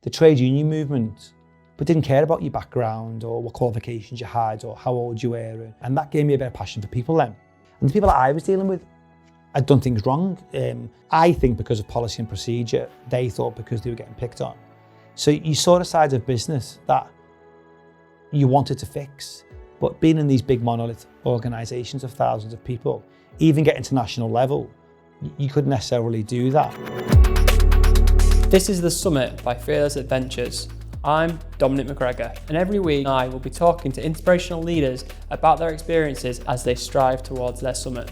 the trade union movement, but didn't care about your background or what qualifications you had or how old you were. And that gave me a bit of passion for people then. And the people that I was dealing with, I'd done things wrong. I think because of policy and procedure, they thought because they were getting picked on. So you saw the sides of business that you wanted to fix, but being in these big monolith organisations of thousands of people, even getting to national level, you couldn't necessarily do that. This is The Summit by Fearless Adventures. I'm Dominic McGregor, and every week I will be talking to inspirational leaders about their experiences as they strive towards their summit.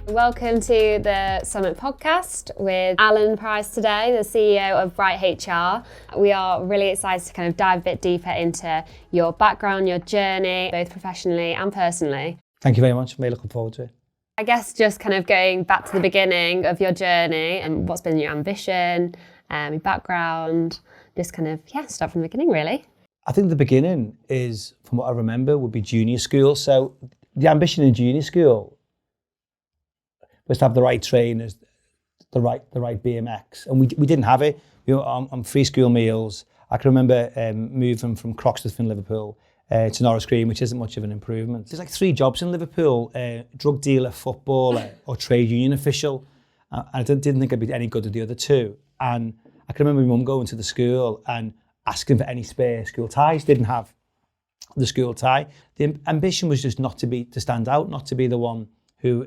Welcome to the Summit podcast with Alan Price today, the CEO of BrightHR. We are really excited to kind of dive a bit deeper into your background, your journey, both professionally and personally. Thank you very much. I'm really looking forward to it. I guess just kind of going back to the beginning of your journey and what's been your ambition, your background, just kind of, start from the beginning really. I think the beginning is, from what I remember, would be junior school. So the ambition in junior school was to have the right trainers, the right BMX, and we didn't have it. We were on free school meals. I can remember moving from Croxteth in Liverpool to Norris Green, which isn't much of an improvement. There's like 3 jobs in Liverpool: drug dealer, footballer, or trade union official. I didn't think I'd be any good at the other 2. And I can remember my mum going to the school and asking for any spare school ties. Didn't have the school tie. The ambition was just not to stand out, not to be the one who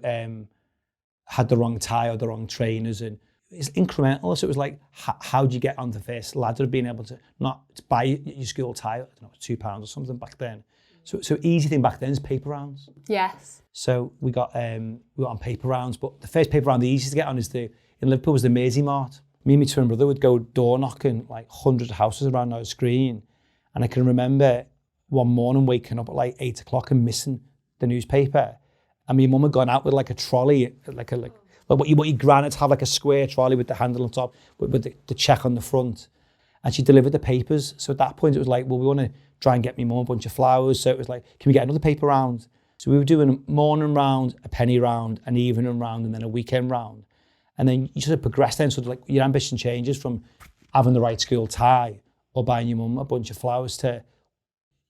had the wrong tie or the wrong trainers, and it's incremental. So it was like, how do you get on the first ladder of being able to not buy your school tie? I don't know, £2 or something back then. So easy thing back then is paper rounds. Yes. So we got on paper rounds, but the first paper round, the easiest to get on in Liverpool was the Mersey Mart. Me and my twin brother would go door knocking like hundreds of houses around Norris Green, and I can remember one morning waking up at like 8 o'clock and missing the newspaper. And my mum had gone out with like a trolley, like what you granite to have, like a square trolley with the handle on top, with the check on the front. And she delivered the papers. So at that point it was like, well, we want to try and get my mum a bunch of flowers. So it was like, can we get another paper round? So we were doing a morning round, a penny round, an evening round, and then a weekend round. And then you sort of progress then, sort of like your ambition changes from having the right school tie or buying your mum a bunch of flowers to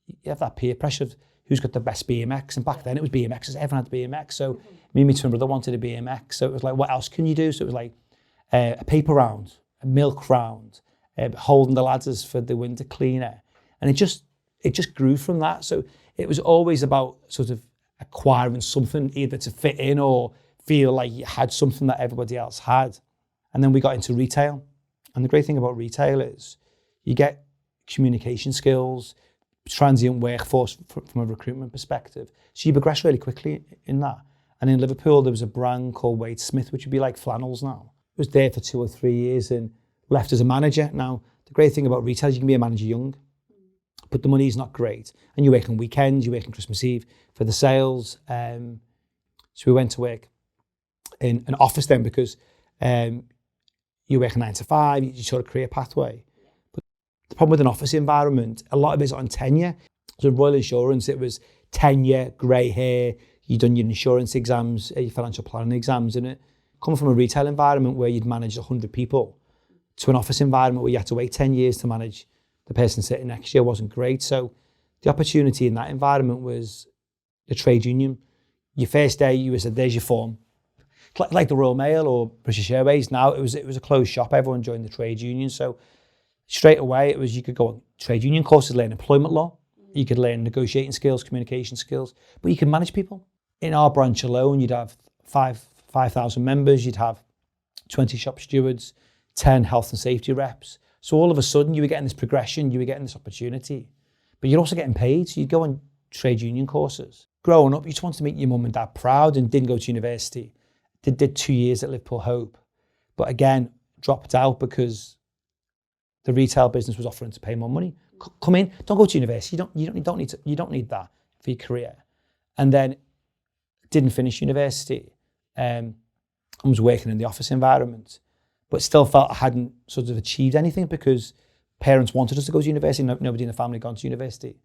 you have that peer pressure of who's got the best BMX. And back then it was BMXs, everyone had BMX. So me and my twin brother wanted a BMX. So it was like, what else can you do? So it was like a paper round, a milk round, holding the ladders for the winter cleaner. And it just grew from that. So it was always about sort of acquiring something either to fit in or feel like you had something that everybody else had. And then we got into retail. And the great thing about retail is you get communication skills, transient workforce from a recruitment perspective. So you progress really quickly in that. And in Liverpool, there was a brand called Wade Smith, which would be like flannels now. I was there for 2 or 3 years and left as a manager. Now, the great thing about retail is you can be a manager young, but the money's not great. And you work on weekends, you work on Christmas Eve for the sales. So we went to work in an office then because you work a 9 to 5, you sort of career pathway. But the problem with an office environment, a lot of it's on tenure. So in Royal Insurance, it was tenure, grey hair, you'd done your insurance exams, your financial planning exams, and it coming from a retail environment where you'd manage 100 people to an office environment where you had to wait 10 years to manage the person sitting next to you wasn't great. So the opportunity in that environment was the trade union. Your first day, you were said, there's your form. Like the Royal Mail or British Airways now, it was a closed shop. Everyone joined the trade union. So straight away, it was you could go on trade union courses, learn employment law. You could learn negotiating skills, communication skills, but you could manage people. In our branch alone, you'd have 5,000 members. You'd have 20 shop stewards, 10 health and safety reps. So all of a sudden, you were getting this progression, you were getting this opportunity, but you're also getting paid. So you'd go on trade union courses. Growing up, you just wanted to make your mum and dad proud and didn't go to university. Did 2 years at Liverpool Hope, but again, dropped out because the retail business was offering to pay more money. Come in, don't go to university. You don't need that for your career. And then didn't finish university. I was working in the office environment, but still felt I hadn't sort of achieved anything because parents wanted us to go to university. Nobody in the family had gone to university.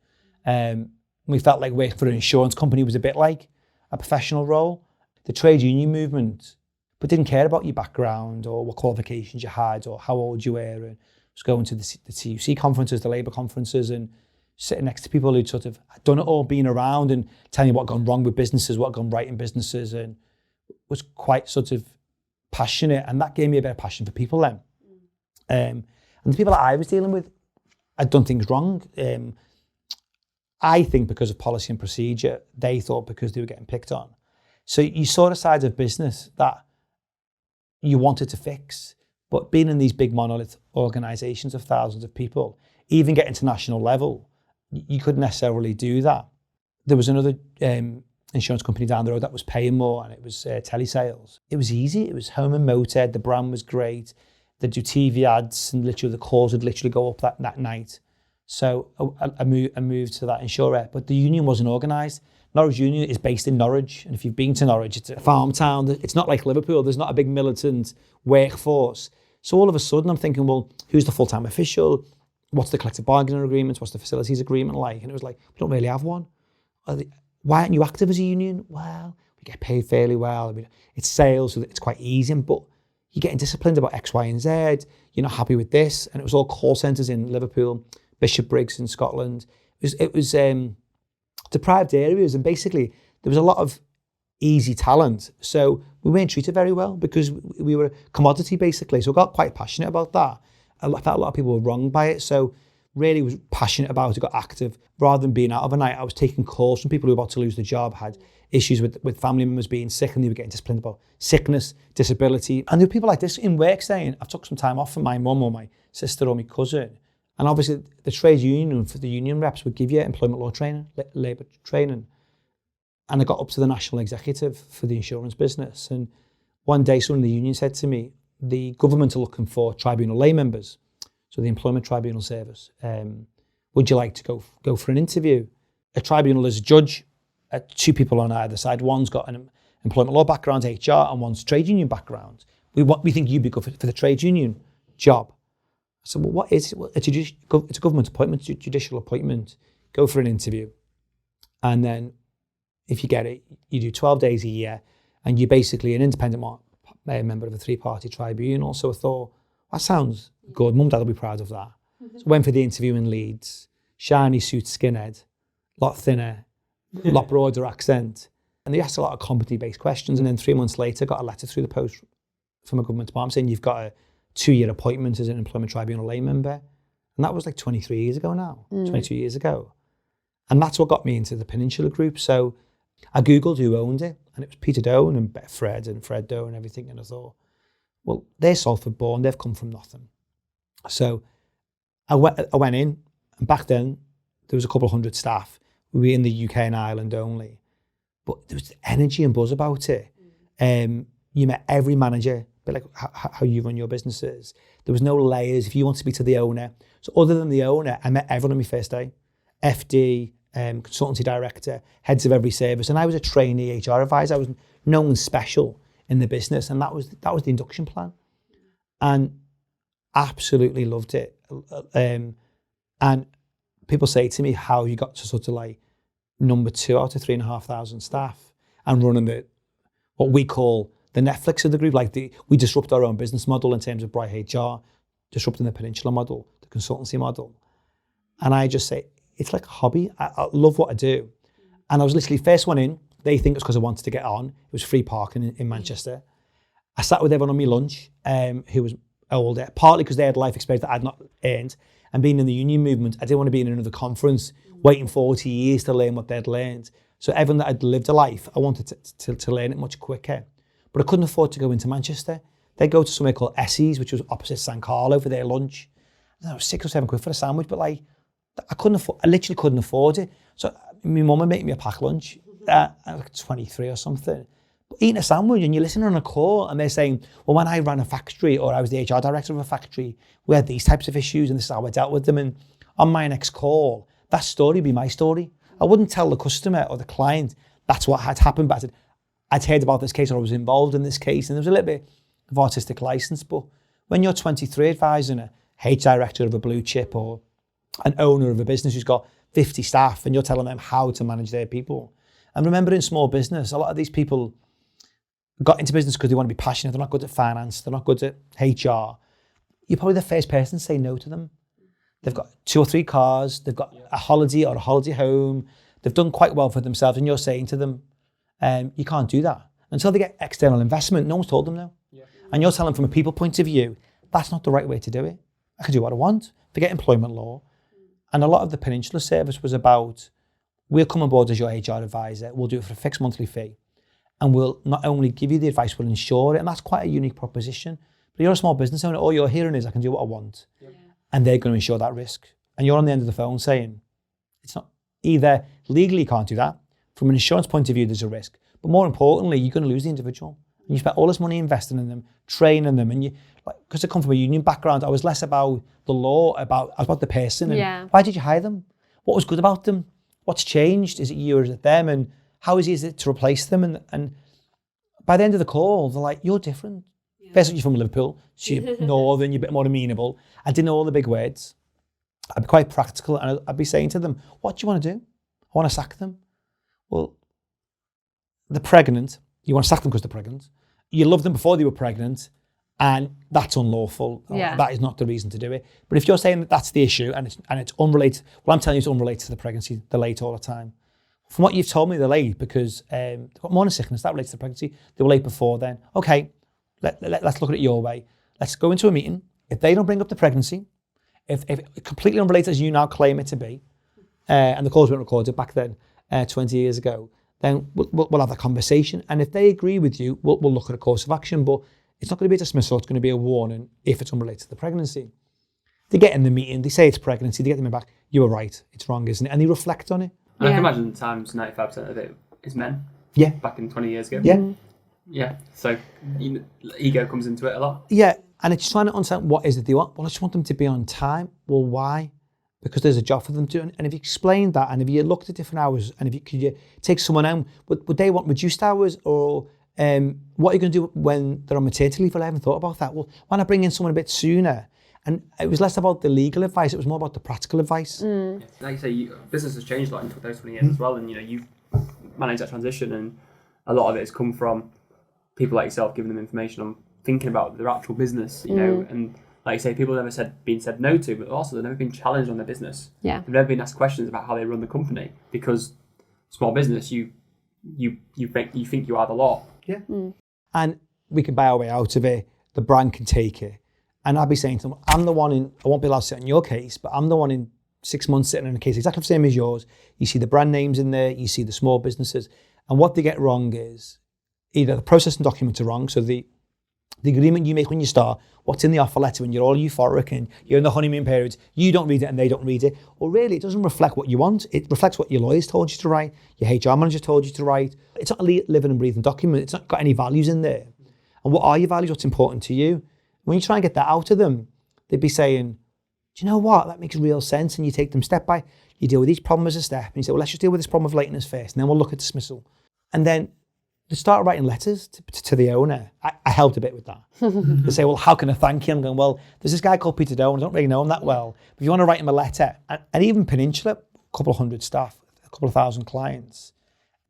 We felt like working for an insurance company was a bit like a professional role. The trade union movement, but didn't care about your background or what qualifications you had or how old you were. And was going to the TUC conferences, the Labour conferences, and sitting next to people who'd sort of done it all, been around and telling you what had gone wrong with businesses, what had gone right in businesses, and was quite sort of passionate. And that gave me a bit of passion for people then. And the people that I was dealing with, I'd done things wrong. I think because of policy and procedure, they thought because they were getting picked on. So you saw the sides of business that you wanted to fix, but being in these big monolith organisations of thousands of people, even getting to national level, you couldn't necessarily do that. There was another insurance company down the road that was paying more, and it was telesales. It was easy. It was home and motor. The brand was great. They'd do TV ads, and literally the calls would literally go up that night. So I moved to that insurer, but the union wasn't organised. Norwich Union is based in Norwich, and if you've been to Norwich, it's a farm town. It's not like Liverpool. There's not a big militant workforce. So all of a sudden, I'm thinking, well, who's the full-time official? What's the collective bargaining agreement? What's the facilities agreement like? And it was like, we don't really have one. Why aren't you active as a union? Well, we get paid fairly well. I mean, it's sales, so it's quite easy, but you're getting disciplined about X, Y, and Z. You're not happy with this. And it was all call centres in Liverpool, Bishopbriggs in Scotland. It was deprived areas, and basically there was a lot of easy talent. So we weren't treated very well because we were a commodity basically. So I got quite passionate about that. I felt a lot of people were wronged by it. So really was passionate about it, got active. Rather than being out of a night, I was taking calls from people who were about to lose their job, had issues with family members being sick, and they were getting disciplined about sickness, disability. And there were people like this in work saying, I've took some time off from my mum or my sister or my cousin. And obviously the trade union for the union reps would give you employment law training, labour training. And I got up to the national executive for the insurance business. And one day someone in the union said to me, the government are looking for tribunal lay members, so the Employment Tribunal Service. Would you like to go for an interview? A tribunal is a judge, two people on either side. One's got an employment law background, HR, and one's trade union background. We think you'd be good for the trade union job. I said, well, what is it? Well, it's a government appointment, judicial appointment. Go for an interview. And then if you get it, you do 12 days a year, and you're basically an independent member of a three-party tribunal. So I thought, that sounds good. Mum, Dad will be proud of that. So I went for the interview in Leeds. Shiny suit, skinhead, a lot thinner, a lot broader accent. And they asked a lot of competency-based questions. And then 3 months later, got a letter through the post from a government department saying you've got a 2-year appointment as an Employment Tribunal lay member. And that was like 23 years ago now, 22 years ago. And that's what got me into the Peninsula group. So I Googled who owned it, and it was Peter Doe and Fred Doe and everything. And I thought, well, they're Salford born, they've come from nothing. So I went in, and back then there was a couple of hundred staff. We were in the UK and Ireland only. But there was energy and buzz about it. You met every manager, but like how you run your businesses. There was no layers. If you want to speak to the owner. So other than the owner, I met everyone on my first day. FD, consultancy director, heads of every service. And I was a trainee HR advisor. I was no one special in the business. And that was the induction plan. And absolutely loved it. And people say to me, how you got to sort of like number 2 out of 3,500 staff and running what we call the Netflix of the group. Like we disrupt our own business model in terms of BrightHR, disrupting the Peninsula model, the consultancy model. And I just say, it's like a hobby. I love what I do. And I was literally first one in. They think it's because I wanted to get on. It was free parking in Manchester. I sat with everyone on my lunch who was older, partly because they had life experience that I'd not earned. And being in the union movement, I didn't want to be in another conference waiting 40 years to learn what they'd learned. So everyone that had lived a life, I wanted to learn it much quicker. But I couldn't afford to go into Manchester. They'd go to somewhere called Essie's, which was opposite San Carlo for their lunch. I don't know, 6 or 7 quid for a sandwich, but like, I literally couldn't afford it. So my mum would make me a packed lunch. I was like 23 or something. But eating a sandwich and you're listening on a call and they're saying, well, when I ran a factory or I was the HR director of a factory, we had these types of issues and this is how I dealt with them. And on my next call, that story would be my story. I wouldn't tell the customer or the client that's what had happened, but I'd heard about this case or I was involved in this case. And there was a little bit of artistic license. But when you're 23 advising a HR director of a blue chip or an owner of a business who's got 50 staff and you're telling them how to manage their people. And remember, in small business, a lot of these people got into business because they want to be passionate. They're not good at finance. They're not good at HR. you're probably the first person to say no to them. They've got 2 or 3 cars, they've got a holiday or a holiday home, they've done quite well for themselves, and you're saying to them, you can't do that. Until they get external investment, no one's told them no. Yeah. And you're telling them from a people point of view, that's not the right way to do it. I can do what I want. Forget employment law. And a lot of the Peninsula service was about, we'll come on board as your HR advisor, we'll do it for a fixed monthly fee, and we'll not only give you the advice, we'll insure it, and that's quite a unique proposition. But you're a small business owner, all you're hearing is, I can do what I want. Yeah. And they're going to insure that risk. And you're on the end of the phone saying, it's not, either legally you can't do that, from an insurance point of view there's a risk, but more importantly, you're going to lose the individual. And you spent all this money investing in them, training them, and you, because I come from a union background, I was less about the law, I was about the person. And why did you hire them? What was good about them? What's changed? Is it you or is it them? And how easy is it to replace them? And by the end of the call, they're like, you're different. Yeah. First, you're from Liverpool, so you're northern, you're a bit more amenable. I didn't know all the big words. I'd be quite practical, and I'd be saying to them, what do you want to do? I want to sack them. Well, they're pregnant. You want to sack them because they're pregnant. You loved them before they were pregnant, and that's unlawful. Yeah. That is not the reason to do it. But if you're saying that that's the issue and it's unrelated, well, I'm telling you it's unrelated to the pregnancy. They're late all the time. From what you've told me, they're late because they've got morning sickness. That relates to the pregnancy. They were late before then. Okay, let's look at it your way. Let's go into a meeting. If they don't bring up the pregnancy, if completely unrelated as you now claim it to be, and the calls weren't recorded back then, 20 years ago, then we'll have that conversation. And if they agree with you, we'll look at a course of action. But it's not going to be a dismissal. It's going to be a warning if it's unrelated to the pregnancy. They get in the meeting. They say it's pregnancy. They get them back. You were right. It's wrong, isn't it? And they reflect on it. And I can imagine times 95% of it is men. Yeah. Back in 20 years ago. Yeah. Mm-hmm. Yeah. So ego comes into it a lot. Yeah. And it's trying to understand what is it they want. Well, I just want them to be on time. Well, why? Because there's a job for them to do. And if you explain that, and if you looked at different hours, and if you could take someone home, would they want reduced hours, or what are you going to do when they're on maternity leave? Well, I haven't thought about that. Well, why not bring in someone a bit sooner? And it was less about the legal advice, it was more about the practical advice. Mm. Like you say, business has changed a lot in those 20 years as well, and you've managed that transition, and a lot of it has come from people like yourself giving them information on thinking about their actual business, you know, and like you say, people have never been said no to, but also they've never been challenged on their business. Yeah. They've never been asked questions about how they run the company, because small business, you think you are the law. Yeah. Mm. And we can buy our way out of it. The brand can take it. And I'd be saying to them, I'm the one I won't be allowed to sit on your case, but I'm the one in 6 months sitting on a case exactly the same as yours. You see the brand names in there, you see the small businesses. And what they get wrong is either the process and documents are wrong, so the agreement you make when you start, what's in the offer letter when you're all euphoric and you're in the honeymoon period, you don't read it and they don't read it. Or really, it doesn't reflect what you want. It reflects what your lawyers told you to write, your HR manager told you to write. It's not a living and breathing document. It's not got any values in there. And what are your values? What's important to you? When you try and get that out of them, they'd be saying, do you know what? That makes real sense. And you take them step by, you deal with each problem as a step. And you say, well, let's just deal with this problem of lateness first, and then we'll look at dismissal. And then they start writing letters to the owner. I helped a bit with that. They say, well, how can I thank you? I'm going, well, there's this guy called Peter Doe, and I don't really know him that well. But if you want to write him a letter, and even Peninsula, a couple of hundred staff, a couple of thousand clients,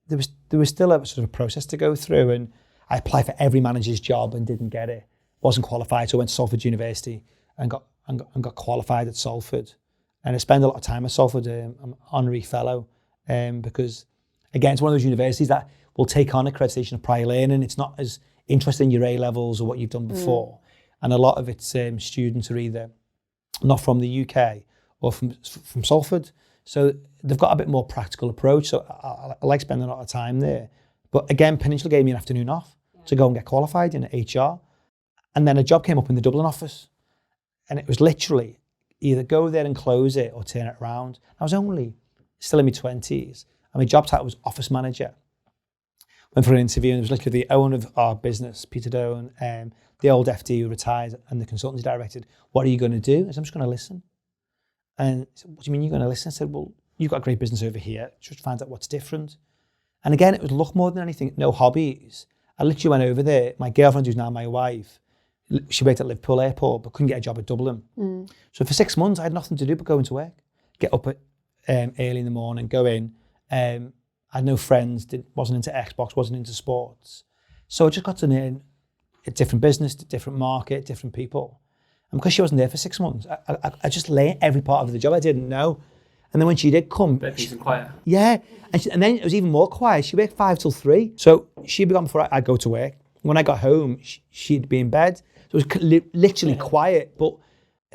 there was still a sort of a process to go through. And I applied for every manager's job and didn't get it. Wasn't qualified, so I went to Salford University and got qualified at Salford. And I spent a lot of time at Salford. I'm an honorary fellow because, again, it's one of those universities that will take on accreditation of prior learning. It's not as interested in your A-levels or what you've done before. And a lot of its students are either not from the UK or from Salford. So they've got a bit more practical approach. So I like spending a lot of time there. But again, Peninsula gave me an afternoon off to go and get qualified in HR. And then a job came up in the Dublin office. And it was literally either go there and close it or turn it around. I was only still in my 20s. And my job title was office manager. Went for an interview, and it was literally the owner of our business, Peter Doe, and the old FD who retired, and the consultancy director. What are you going to do? I said, I'm just going to listen. And he said, what do you mean you're going to listen? I said, well, you've got a great business over here. Just find out what's different. And again, it was luck more than anything, no hobbies. I literally went over there. My girlfriend, who's now my wife, she worked at Liverpool Airport, but couldn't get a job at Dublin. So for 6 months, I had nothing to do but go into work. Get up at early in the morning, go in. I had no friends, wasn't into Xbox, wasn't into sports. So I just got to learn a different business, different market, different people. And because she wasn't there for 6 months, I just learned every part of the job I didn't know. And then when she did come... Bit peace and quiet. Yeah. And then it was even more quiet. She worked 5 till 3. So she'd be gone before I'd go to work. When I got home, she'd be in bed. So it was literally quiet. But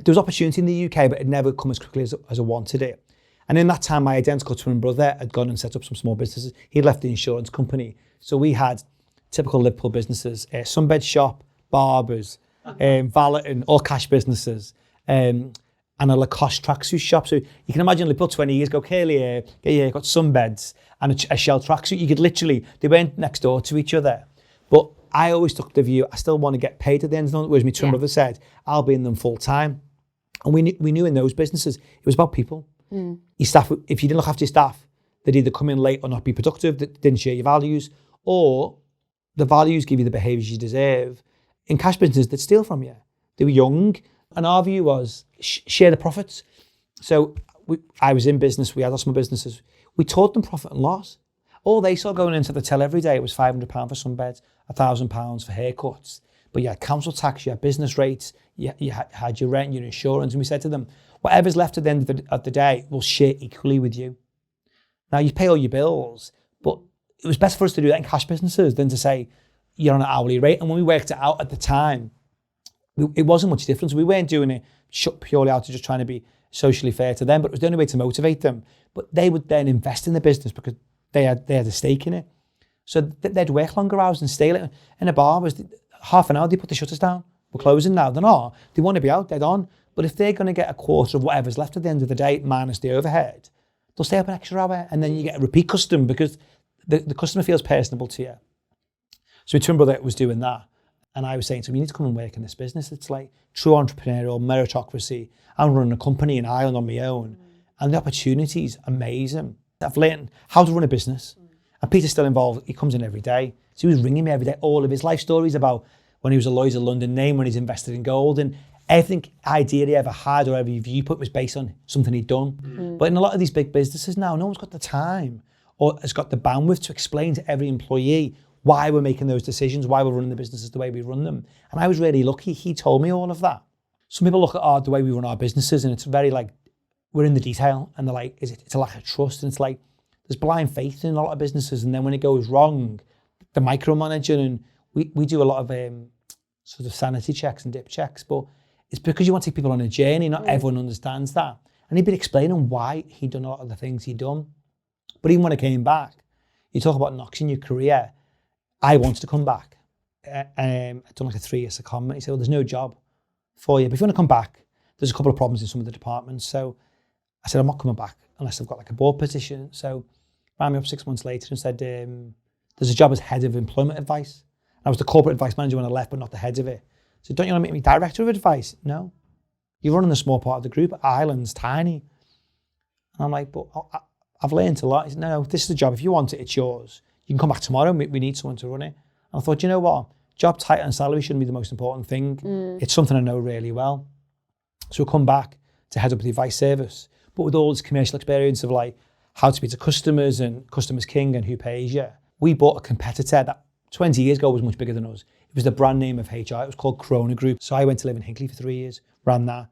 there was opportunity in the UK, but it never come as quickly as I wanted it. And in that time, my identical twin brother had gone and set up some small businesses. He'd left the insurance company. So we had typical Liverpool businesses, sunbed shop, barbers, valeting, all cash businesses, and a Lacoste tracksuit shop. So you can imagine Liverpool 20 years ago, Curly got sunbeds and a Shell tracksuit. You could literally, they went next door to each other. But I always took the view, I still want to get paid at the end of the month, whereas my twin brother said, I'll be in them full time. And we knew in those businesses, it was about people. Your staff, if you didn't look after your staff, they'd either come in late or not be productive, that didn't share your values, or the values give you the behaviours you deserve. In cash businesses, they'd steal from you. They were young, and our view was share the profits. So I was in business, we had our small businesses. We taught them profit and loss. All they saw going into the till every day was £500 for sunbeds, £1,000 for haircuts. But you had council tax, you had business rates, you had your rent, your insurance, and we said to them, whatever's left at the end of the day, we'll share equally with you. Now, you pay all your bills, but it was best for us to do that in cash businesses than to say, you're on an hourly rate. And when we worked it out at the time, it wasn't much difference. We weren't doing it purely out of just trying to be socially fair to them, but it was the only way to motivate them. But they would then invest in the business because they had a stake in it. So they'd work longer hours and stay late. In a bar, was half an hour, they put the shutters down. We're closing now. They're not. They want to be out, dead on. But if they're going to get a quarter of whatever's left at the end of the day, minus the overhead, they'll stay up an extra hour, and then you get a repeat custom because the customer feels personable to you. So my twin brother was doing that. And I was saying to him, you need to come and work in this business. It's like true entrepreneurial meritocracy. I'm running a company in Ireland on my own. And the opportunity's amazing. I've learned how to run a business. And Peter's still involved. He comes in every day. So he was ringing me every day. All of his life stories about when he was a Lloyd's of London name, when he's invested in gold. And everything idea he ever had or every viewpoint was based on something he'd done. But in a lot of these big businesses now, no one's got the time or has got the bandwidth to explain to every employee why we're making those decisions, why we're running the businesses the way we run them. And I was really lucky. He told me all of that. Some people look at the way we run our businesses and it's very like, we're in the detail, and they're like, it's a lack of trust. And it's like, there's blind faith in a lot of businesses. And then when it goes wrong, the micromanaging, and we do a lot of sort of sanity checks and dip checks, but it's because you want to take people on a journey. Not everyone understands that. And he'd been explaining why he'd done a lot of the things he'd done. But even when I came back, you talk about knocks in your career, I wanted to come back. I'd done like a 3-year secondment. He said, well, there's no job for you. But if you want to come back, there's a couple of problems in some of the departments. So I said, I'm not coming back unless I've got like a board position. So rang me up 6 months later and said, there's a job as head of employment advice. I was the corporate advice manager when I left, but not the head of it. So don't you want to make me director of advice? No. You're running a small part of the group. Ireland's tiny. And I'm like, but I've learned a lot. He said, no, this is the job. If you want it, it's yours. You can come back tomorrow and we need someone to run it. And I thought, you know what? Job title and salary shouldn't be the most important thing. It's something I know really well. So I come back to head up the advice service, but with all this commercial experience of like how to speak to customers and customers king and who pays you. We bought a competitor that 20 years ago was much bigger than us. It was the brand name of HR. It was called Corona Group. So I went to live in Hinckley for 3 years, ran that.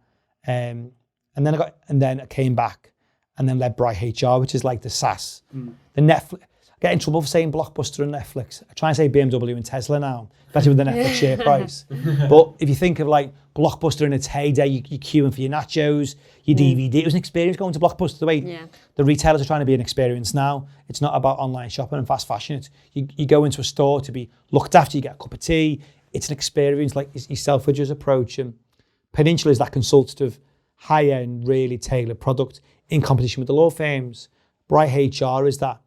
And then I came back and then led BrightHR, which is like the SaaS, the Netflix. I get in trouble for saying Blockbuster and Netflix. I try and say BMW and Tesla now, especially with the Netflix share price. But if you think of like Blockbuster in its heyday, you're queuing for your nachos, your DVD. It was an experience going to Blockbuster the way the retailers are trying to be an experience now. It's not about online shopping and fast fashion. It's you go into a store to be looked after, you get a cup of tea. It's an experience like your Selfridges approach. And Peninsula is that consultative, high-end, really tailored product in competition with the law firms. BrightHR is that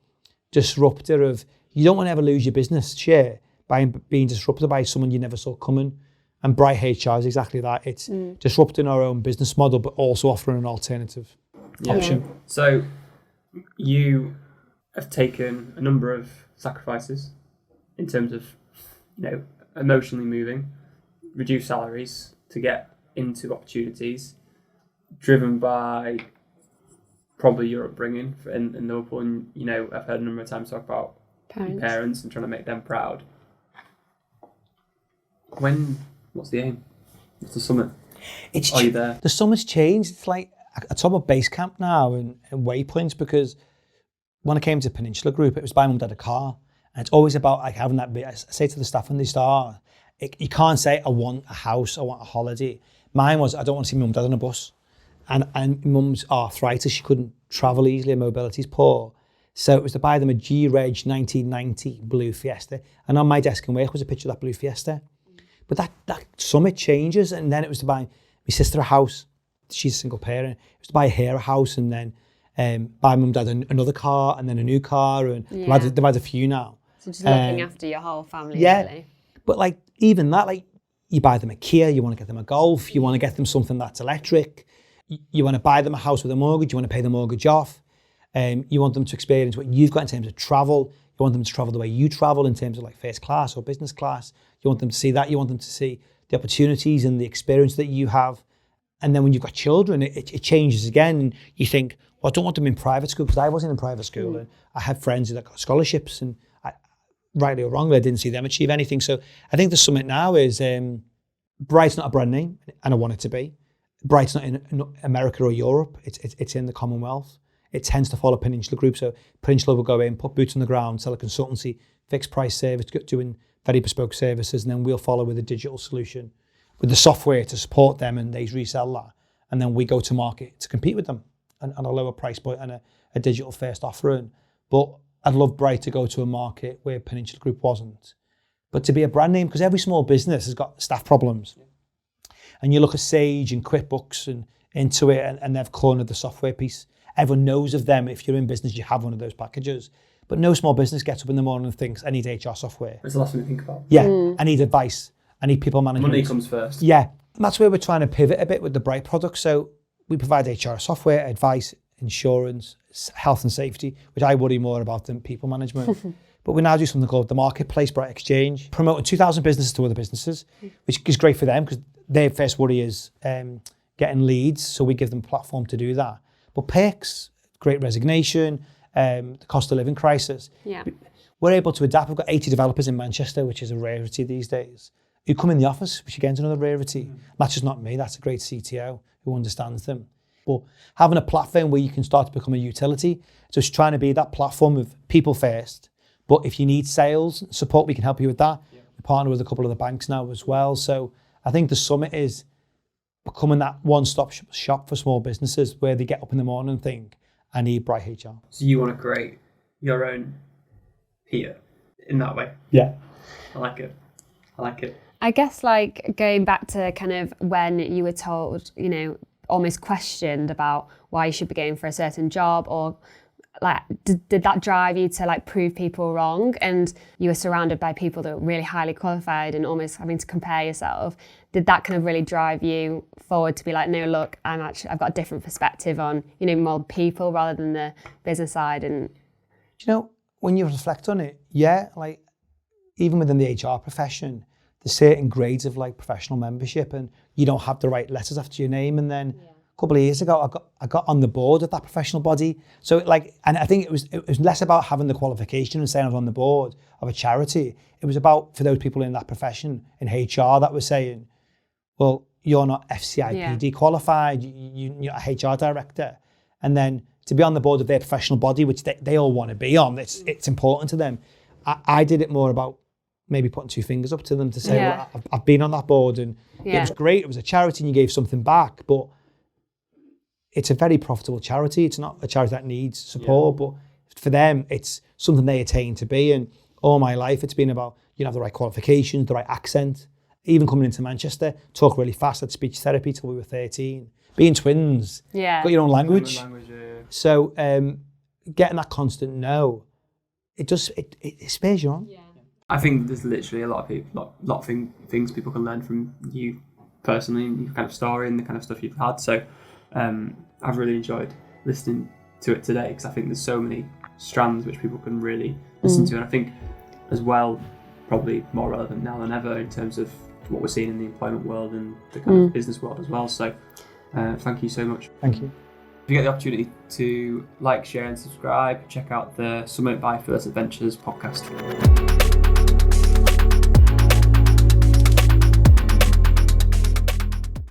disruptor of, you don't want to ever lose your business share by being disrupted by someone you never saw coming. And BrightHR is exactly that. It's disrupting our own business model, but also offering an alternative option. So you have taken a number of sacrifices in terms of, emotionally moving, reduced salaries to get into opportunities, driven by probably your upbringing in Liverpool. And, I've heard a number of times talk about parents and trying to make them proud. What's the aim? What's the summit? Are you there? The summit's changed. It's like I talk about base camp now and waypoints, because when I came to Peninsula Group, it was buy mum dad a car. And it's always about like having that bit. I say to the staff when they start, you can't say, I want a house, I want a holiday. Mine was, I don't want to see mum and dad on a bus. And mum's arthritis, she couldn't travel easily, her mobility's poor. So it was to buy them a G-Reg 1990 blue Fiesta. And on my desk in work was a picture of that blue Fiesta. But that summit changes. And then it was to buy my sister a house. She's a single parent. It was to buy her a house, and then buy mum and dad another car, and then a new car. And they've had a few now. So just looking after your whole family, yeah. really. But like, even that, like, you buy them a Kia, you want to get them a Golf, you want to get them something that's electric. You want to buy them a house with a mortgage, you want to pay the mortgage off. You want them to experience what you've got in terms of travel. You want them to travel the way you travel in terms of like first class or business class. You want them to see that. You want them to see the opportunities and the experience that you have. And then when you've got children, it changes again. And you think, well, I don't want them in private school, because I wasn't in private school. And I had friends that got scholarships, and rightly or wrongly, I didn't see them achieve anything. So I think the summit now is, Bright's not a brand name, and I want it to be. Bright's not in America or Europe, it's in the Commonwealth. It tends to follow Peninsula Group. So Peninsula will go in, put boots on the ground, sell a consultancy, fixed price service, doing very bespoke services, and then we'll follow with a digital solution, with the software to support them, and they resell that. And then we go to market to compete with them on a lower price point and a digital first offering. But I'd love Bright to go to a market where Peninsula Group wasn't. But to be a brand name, because every small business has got staff problems. And you look at Sage and QuickBooks and Intuit, and they've cornered the software piece. Everyone knows of them. If you're in business, you have one of those packages. But no small business gets up in the morning and thinks, I need HR software. It's the last thing to think about. Yeah, I need advice. I need people management. Money comes first. Yeah, and that's where we're trying to pivot a bit with the Bright product. So we provide HR software, advice, insurance, health and safety, which I worry more about than people management. But we now do something called the Marketplace Bright Exchange, promoting 2,000 businesses to other businesses, which is great for them, because their first worry is getting leads. So we give them a platform to do that. But perks, great resignation, the cost of living crisis. Yeah. We're able to adapt. We've got 80 developers in Manchester, which is a rarity these days, who come in the office, which again is another rarity. That's just not me, that's a great CTO who understands them. But having a platform where you can start to become a utility, so it's trying to be that platform of people first. But if you need sales support, we can help you with that. Yeah. We partner with a couple of the banks now as well. So I think the summit is becoming that one-stop shop for small businesses, where they get up in the morning and think, I need BrightHR. So you want to create your own here in that way? Yeah. I like it. I guess, like, going back to kind of when you were told, you know, almost questioned about why you should be going for a certain job, or like, did that drive you to like prove people wrong? And you were surrounded by people that were really highly qualified and almost having to compare yourself. Did that kind of really drive you forward to be like, no, look, I've got a different perspective on, you know, more people rather than the business side? And you know, when you reflect on it, yeah, like even within the HR profession, there's certain grades of like professional membership, and you don't have the right letters after your name. And then a couple of years ago, I got on the board of that professional body. So like, and I think it was less about having the qualification and saying I was on the board of a charity. It was about, for those people in that profession in HR, that were saying, well, you're not FCIPD qualified, you're a HR director. And then to be on the board of their professional body, which they all want to be on, it's important to them. I did it more about maybe putting two fingers up to them to say, well, I've been on that board, and it was great. It was a charity and you gave something back, but it's a very profitable charity. It's not a charity that needs support, but for them, it's something they attain to be. And all my life, it's been about, you have the right qualifications, the right accent. Even coming into Manchester, talk really fast, had speech therapy till we were 13. Being twins, got your own language. So getting that constant no, it spurs you on. Yeah. I think there's literally a lot of people, lot of things people can learn from you personally, and your kind of story and the kind of stuff you've had. So I've really enjoyed listening to it today, because I think there's so many strands which people can really listen to. And I think as well, probably more relevant now than ever in terms of what we're seeing in the employment world and the kind of business world as well. So thank you so much. Thank you. If you get the opportunity to like, share and subscribe, check out the Summit by Fearless Adventures podcast.